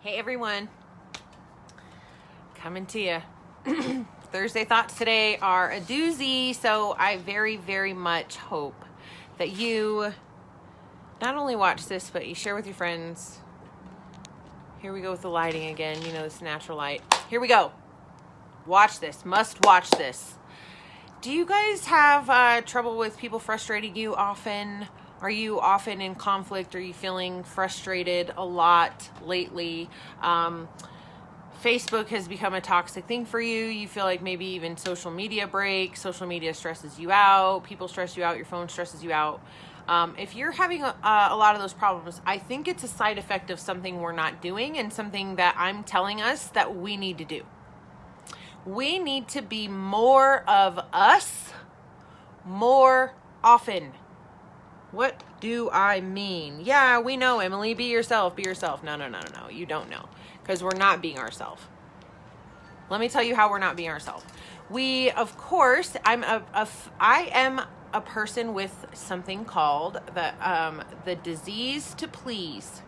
Hey everyone, coming to you. Thursday thoughts today are a doozy, so I very, very much hope that you not only watch this, but you share with your friends. Here we go with the lighting again, you know, this natural light. Here we go. Watch this, must watch this. Do you guys have trouble with people frustrating you often? Are you often in conflict? Are you feeling frustrated a lot lately? Facebook has become a toxic thing for you. You feel like maybe even social media breaks. Social media stresses you out. People stress you out. Your phone stresses you out. If you're having a lot of those problems, I think it's a side effect of something we're not doing and something that I'm telling us that we need to do. We need to be more of us more often. What do I mean? Yeah, we know, Emily, be yourself, be yourself. No, you don't know, because we're not being ourselves. Let me tell you how we're not being ourselves. We, of course, I am a person with something called the disease to please.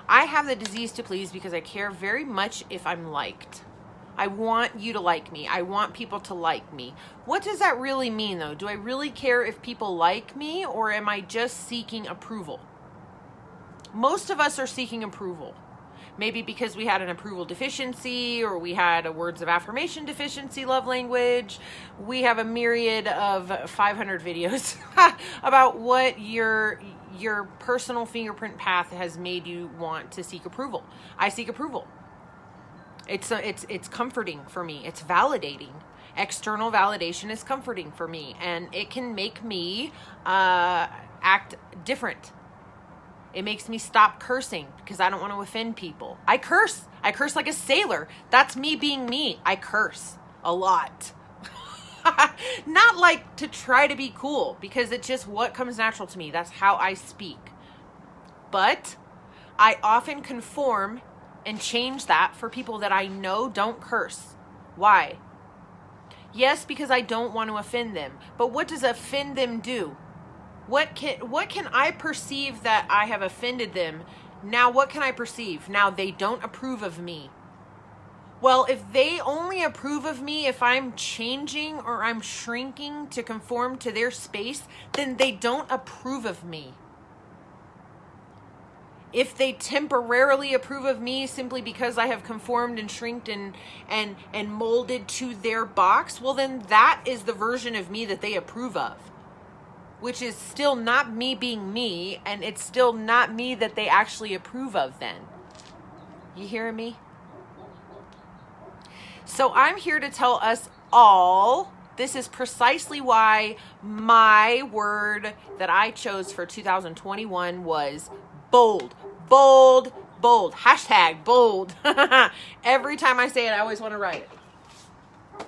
I have the disease to please because I care very much if I'm liked. I want you to like me. I want people to like me. What does that really mean, though? Do I really care if people like me, or am I just seeking approval? Most of us are seeking approval. Maybe because we had an approval deficiency, or we had a words of affirmation deficiency love language. We have a myriad of 500 videos about what your personal fingerprint path has made you want to seek approval. I seek approval. It's comforting for me. It's validating. External validation is comforting for me, and it can make me act different. It makes me stop cursing because I don't want to offend people. I curse like a sailor. That's me being me. I curse a lot. Not like to try to be cool, because it's just what comes natural to me. That's how I speak. But I often conform and change that for people that I know don't curse. Why? Yes, because I don't want to offend them. But what does offend them do? What can I perceive that I have offended them? Now what can I perceive? Now they don't approve of me. Well, if they only approve of me if I'm changing or I'm shrinking to conform to their space, then they don't approve of me. If they temporarily approve of me simply because I have conformed and shrinked and molded to their box, well, then that is the version of me that they approve of, which is still not me being me, and it's still not me that they actually approve of then. You hearing me? So I'm here to tell us all, this is precisely why my word that I chose for 2021 was bold. Bold, bold. Hashtag bold. Every time I say it, I always want to write it.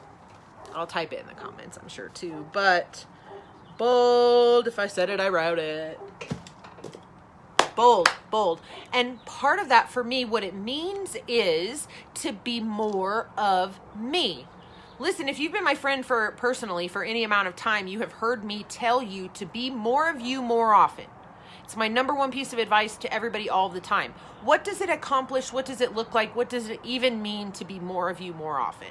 I'll type it in the comments, I'm sure, too. But bold, if I said it, I wrote it. Bold, bold. And part of that for me, what it means is to be more of me. Listen, if you've been my friend personally for any amount of time, you have heard me tell you to be more of you more often. It's my number one piece of advice to everybody all the time. What does it accomplish? What does it look like? What does it even mean to be more of you more often?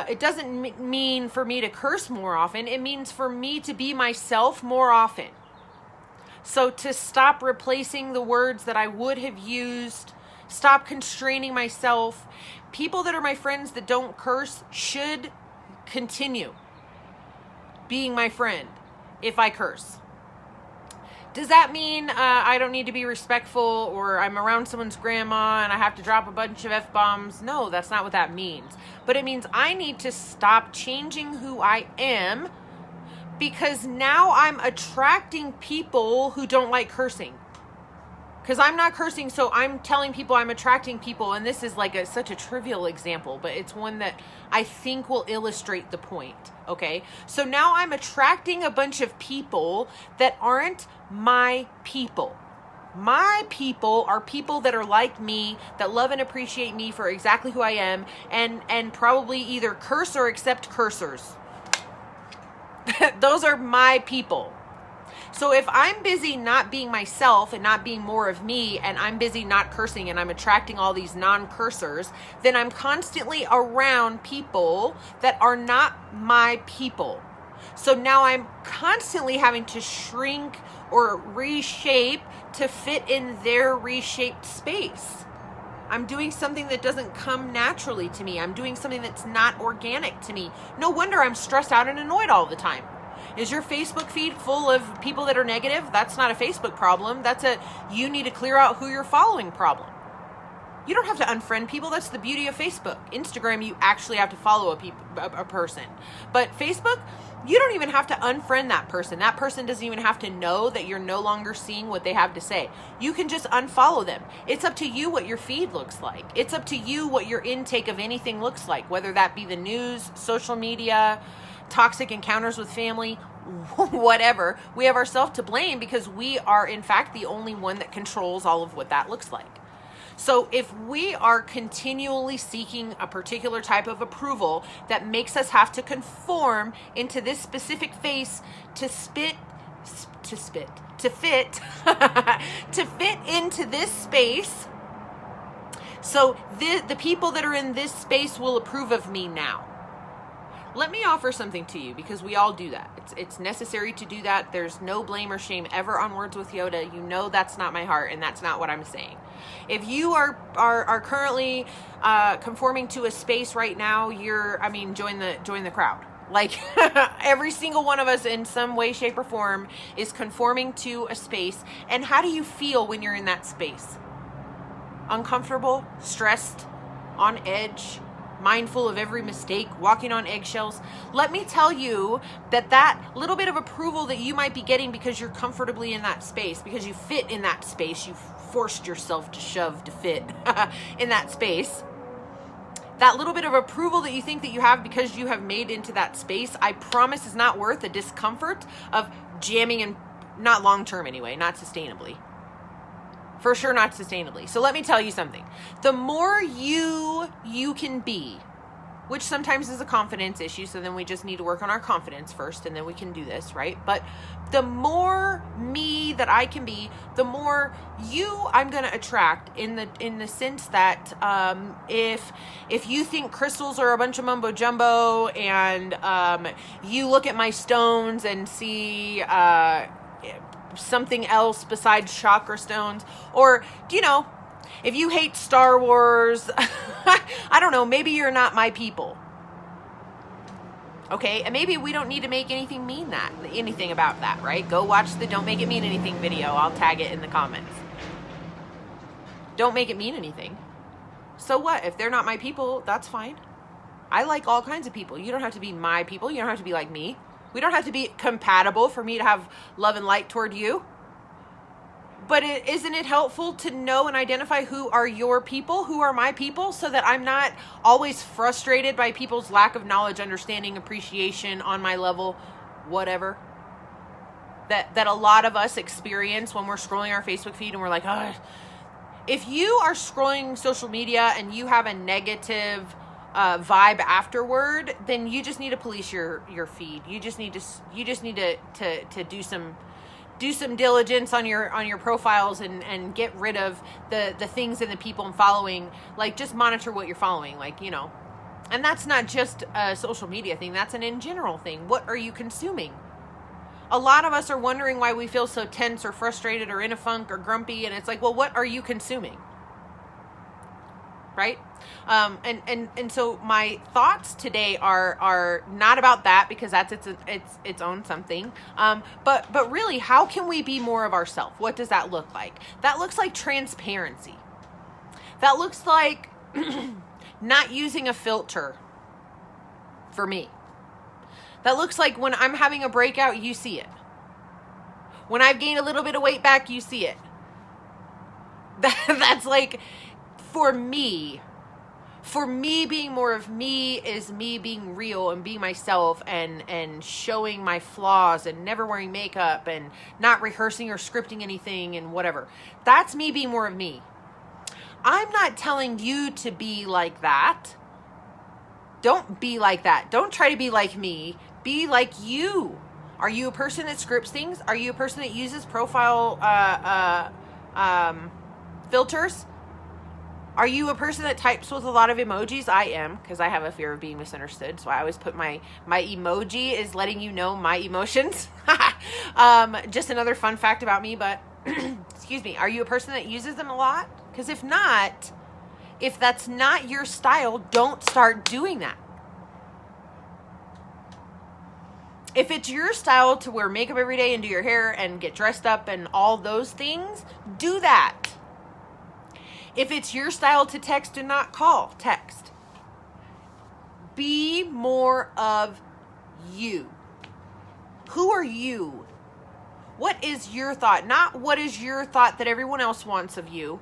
It doesn't mean for me to curse more often. It means for me to be myself more often. So to stop replacing the words that I would have used, stop constraining myself. People that are my friends that don't curse should continue being my friend if I curse. Does that mean I don't need to be respectful, or I'm around someone's grandma and I have to drop a bunch of F-bombs? No, that's not what that means. But it means I need to stop changing who I am, because now I'm attracting people who don't like cursing. Because I'm not cursing, so I'm telling people I'm attracting people, and this is like such a trivial example, but it's one that I think will illustrate the point, okay? So now I'm attracting a bunch of people that aren't my people. My people are people that are like me, that love and appreciate me for exactly who I am, and probably either curse or accept cursors. Those are my people. So if I'm busy not being myself and not being more of me, and I'm busy not cursing and I'm attracting all these non-cursers, then I'm constantly around people that are not my people. So now I'm constantly having to shrink or reshape to fit in their reshaped space. I'm doing something that doesn't come naturally to me. I'm doing something that's not organic to me. No wonder I'm stressed out and annoyed all the time. Is your Facebook feed full of people that are negative? That's not a Facebook problem. That's a you need to clear out who you're following problem. You don't have to unfriend people. That's the beauty of Facebook. Instagram, you actually have to follow a person. But Facebook, you don't even have to unfriend that person. That person doesn't even have to know that you're no longer seeing what they have to say. You can just unfollow them. It's up to you what your feed looks like. It's up to you what your intake of anything looks like, whether that be the news, social media, toxic encounters with family, whatever. We have ourselves to blame because we are, in fact, the only one that controls all of what that looks like. So if we are continually seeking a particular type of approval that makes us have to conform into this specific face to fit to fit into this space, so the people that are in this space will approve of me now. Let me offer something to you, because we all do that. It's necessary to do that. There's no blame or shame ever on Words with Yoda. You know that's not my heart, and that's not what I'm saying. If you are currently conforming to a space right now, join the crowd. Like every single one of us in some way, shape, or form is conforming to a space. And how do you feel when you're in that space? Uncomfortable, stressed, on edge, mindful of every mistake, walking on eggshells. Let me tell you that little bit of approval that you might be getting because you're comfortably in that space, because you fit in that space, you've forced yourself to shove to fit in that space. That little bit of approval that you think that you have because you have made into that space, I promise is not worth the discomfort of jamming in, not long term anyway, not sustainably. For sure not sustainably. So let me tell you something. The more you can be, which sometimes is a confidence issue, so then we just need to work on our confidence first, and then we can do this, right? But the more me that I can be, the more you I'm going to attract, in the sense that if you think crystals are a bunch of mumbo jumbo, and you look at my stones and see something else besides chakra stones, or if you hate Star Wars, I don't know, maybe you're not my people. Okay, and maybe we don't need to make anything about that, right? Go watch the Don't Make It Mean Anything video. I'll tag it in the comments. Don't make it mean anything. So what? If they're not my people, that's fine. I like all kinds of people. You don't have to be my people. You don't have to be like me. We don't have to be compatible for me to have love and light toward you. But isn't it helpful to know and identify who are your people, who are my people, so that I'm not always frustrated by people's lack of knowledge, understanding, appreciation on my level, whatever. That a lot of us experience when we're scrolling our Facebook feed and we're like, oh. If you are scrolling social media and you have a negative vibe afterward, then you just need to police your feed. You just need to do some diligence on your profiles and get rid of the things and the people I'm following. Like, just monitor what you're following, and that's not just a social media thing, that's an in general thing. What are you consuming? A lot of us are wondering why we feel so tense or frustrated or in a funk or grumpy, and it's like, well, what are you consuming? Right? And so my thoughts today are not about that, because that's its own something. But really, how can we be more of ourselves? What does that look like? That looks like transparency. That looks like not using a filter for me. That looks like when I'm having a breakout, you see it. When I've gained a little bit of weight back, you see it. That's like, for me, being more of me is me being real and being myself and showing my flaws and never wearing makeup and not rehearsing or scripting anything and whatever. That's me being more of me. I'm not telling you to be like that. Don't be like that. Don't try to be like me. Be like you. Are you a person that scripts things? Are you a person that uses profile filters? Are you a person that types with a lot of emojis? I am, because I have a fear of being misunderstood. So I always put my emoji is letting you know my emotions. Just another fun fact about me, but excuse me. Are you a person that uses them a lot? Because if not, if that's not your style, don't start doing that. If it's your style to wear makeup every day and do your hair and get dressed up and all those things, do that. If it's your style to text and not call, text. Be more of you. Who are you? What is your thought? Not what is your thought that everyone else wants of you.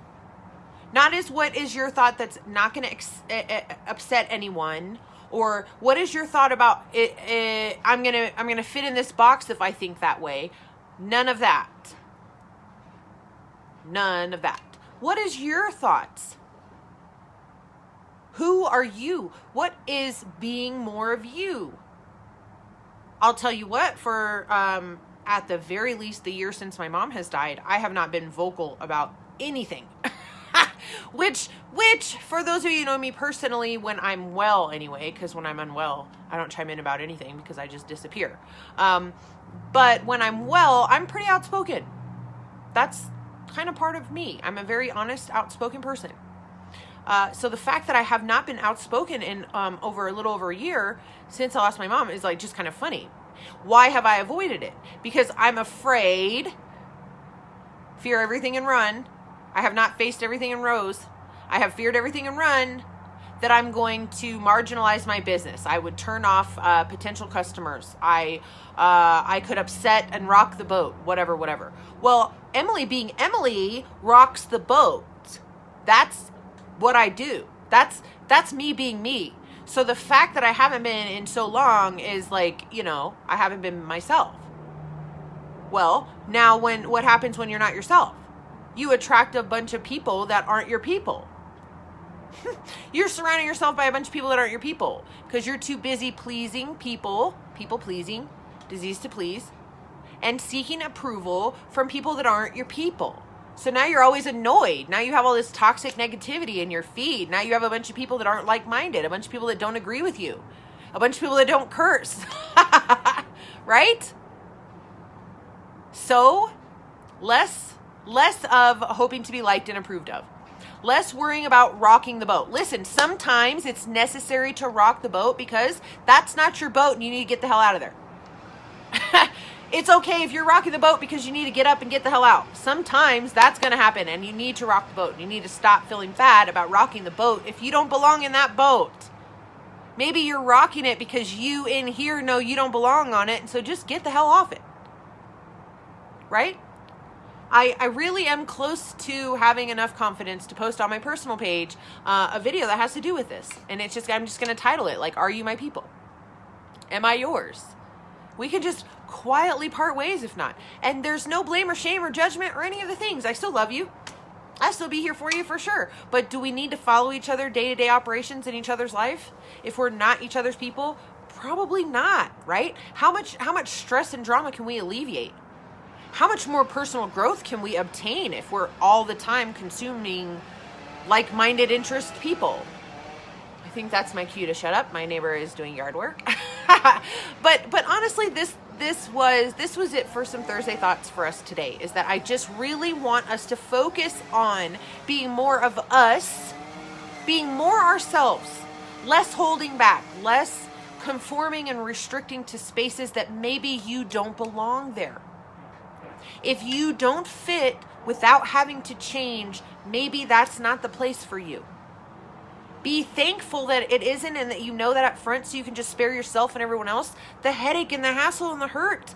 Not as what is your thought that's not going to upset anyone. Or what is your thought about it? I'm gonna fit in this box if I think that way. None of that. None of that. What is your thoughts? Who are you? What is being more of you? I'll tell you what, for at the very least the year since my mom has died, I have not been vocal about anything. which for those of you who know me personally, when I'm well anyway, because when I'm unwell, I don't chime in about anything because I just disappear. But when I'm well, I'm pretty outspoken. That's kind of part of me. I'm a very honest, outspoken person. So the fact that I have not been outspoken in over a little over a year since I lost my mom is like just kind of funny. Why have I avoided it? Because I'm afraid. Fear everything and run. I have not faced everything and rose. I have feared everything and run. That I'm going to marginalize my business. I would turn off potential customers. I could upset and rock the boat. Whatever. Well, Emily being Emily rocks the boat. That's what I do. That's me being me. So the fact that I haven't been in so long is like, I haven't been myself. Well, now what happens when you're not yourself? You attract a bunch of people that aren't your people. You're surrounding yourself by a bunch of people that aren't your people because you're too busy pleasing people pleasing, disease to please, and seeking approval from people that aren't your people. So now you're always annoyed. Now you have all this toxic negativity in your feed. Now you have a bunch of people that aren't like-minded, a bunch of people that don't agree with you, a bunch of people that don't curse, right? So less of hoping to be liked and approved of. Less worrying about rocking the boat. Listen, sometimes it's necessary to rock the boat because that's not your boat and you need to get the hell out of there. It's okay if you're rocking the boat because you need to get up and get the hell out. Sometimes that's going to happen and you need to rock the boat. You need to stop feeling bad about rocking the boat if you don't belong in that boat. Maybe you're rocking it because you in here know you don't belong on it, and so just get the hell off it. Right? I really am close to having enough confidence to post on my personal page a video that has to do with this. And I'm just going to title it, like, Are You My People? Am I yours? We can just quietly part ways if not. And there's no blame or shame or judgment or any of the things. I still love you. I'll still be here for you for sure. But do we need to follow each other day-to-day operations in each other's life? If we're not each other's people, probably not, right? How much stress and drama can we alleviate? How much more personal growth can we obtain if we're all the time consuming like-minded interest people? I think that's my cue to shut up. My neighbor is doing yard work. But honestly, this was it for some Thursday thoughts for us today, is that I just really want us to focus on being more of us, being more ourselves, less holding back, less conforming and restricting to spaces that maybe you don't belong there. If you don't fit without having to change, maybe that's not the place for you. Be thankful that it isn't, and that you know that up front so you can just spare yourself and everyone else the headache and the hassle and the hurt,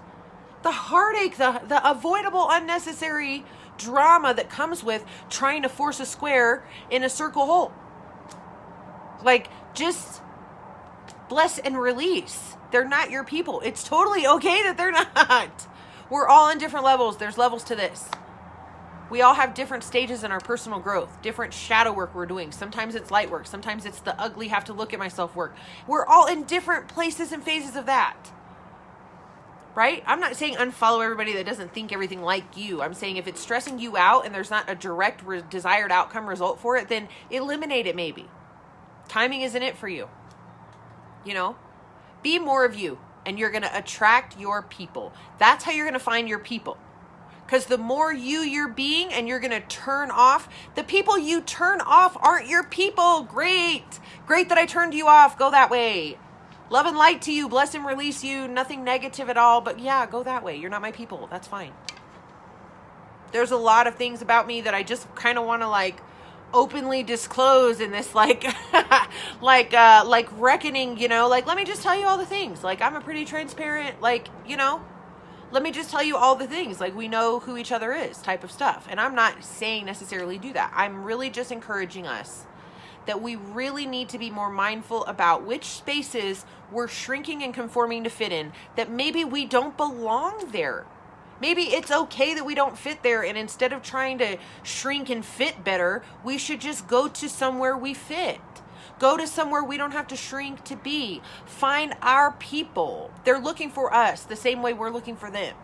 the heartache, the avoidable, unnecessary drama that comes with trying to force a square in a circle hole. Like, just bless and release. They're not your people. It's totally okay that they're not. We're all on different levels. There's levels to this. We all have different stages in our personal growth, different shadow work we're doing. Sometimes it's light work. Sometimes it's the ugly have to look at myself work. We're all in different places and phases of that. right? I'm not saying unfollow everybody that doesn't think everything like you. I'm saying if it's stressing you out and there's not a direct desired outcome result for it, then eliminate it maybe. Timing isn't it for you. You know? Be more of you, and you're going to attract your people. That's how you're going to find your people. Because the more you're being, and you're going to turn off, the people you turn off aren't your people. Great. Great that I turned you off. Go that way. Love and light to you. Bless and release you. Nothing negative at all. But yeah, go that way. You're not my people. That's fine. There's a lot of things about me that I just kind of want to like openly disclose in this like like reckoning, you know, like let me just tell you all the things. Like I'm a pretty transparent, like, you know, let me just tell you all the things, like we know who each other is type of stuff. And I'm not saying necessarily do that. I'm really just encouraging us that we really need to be more mindful about which spaces we're shrinking and conforming to fit in, that maybe we don't belong there. Maybe it's okay that we don't fit there, and instead of trying to shrink and fit better, we should just go to somewhere we fit. Go to somewhere we don't have to shrink to be. Find our people. They're looking for us the same way we're looking for them.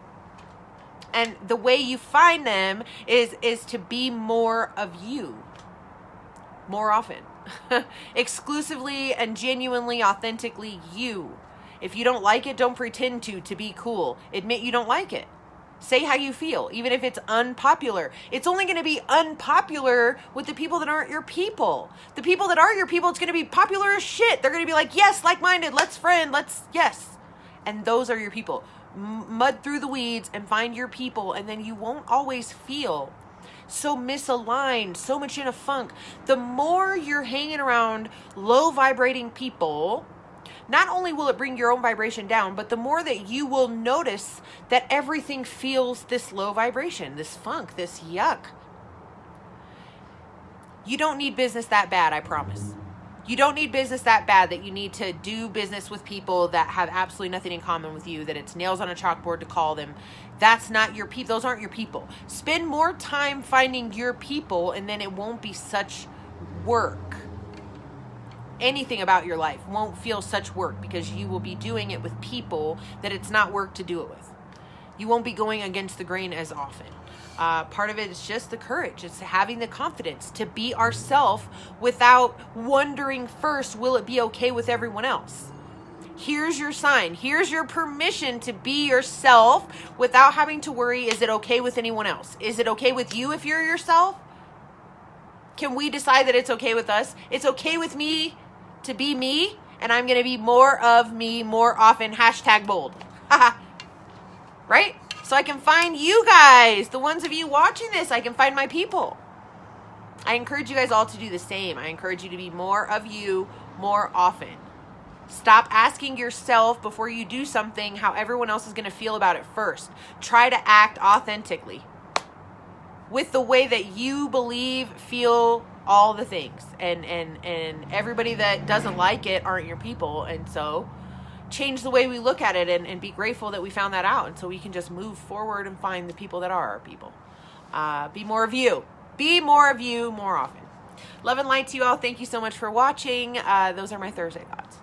And the way you find them is to be more of you more often. Exclusively and genuinely, authentically you. If you don't like it, don't pretend to be cool. Admit you don't like it. Say how you feel, even if it's unpopular. It's only going to be unpopular with the people that aren't your people. The people that are your people, it's going to be popular as shit. They're going to be like, yes, like-minded, let's friend, yes. And those are your people. Mud through the weeds and find your people, and then you won't always feel so misaligned, so much in a funk. The more you're hanging around low vibrating people, not only will it bring your own vibration down, but the more that you will notice that everything feels this low vibration, this funk, this yuck. You don't need business that bad, I promise. You don't need business that bad that you need to do business with people that have absolutely nothing in common with you, that it's nails on a chalkboard to call them. That's not your people. Those aren't your people. Spend more time finding your people, and then it won't be such work. Anything about your life won't feel such work because you will be doing it with people that it's not work to do it with. You won't be going against the grain as often. Part of it is just the courage. It's having the confidence to be ourselves without wondering first, will it be okay with everyone else? Here's your sign. Here's your permission to be yourself without having to worry, is it okay with anyone else? Is it okay with you if you're yourself? Can we decide that it's okay with us? It's okay with me to be me, and I'm going to be more of me more often. # bold. Right? So I can find you guys, the ones of you watching this, I can find my people. I encourage you guys all to do the same. I encourage you to be more of you more often. Stop asking yourself before you do something how everyone else is going to feel about it first. Try to act authentically with the way that you believe, feel, all the things. And everybody that doesn't like it aren't your people. And so change the way we look at it and be grateful that we found that out. And so we can just move forward and find the people that are our people. Be more of you. Be more of you more often. Love and light to you all. Thank you so much for watching. Those are my Thursday thoughts.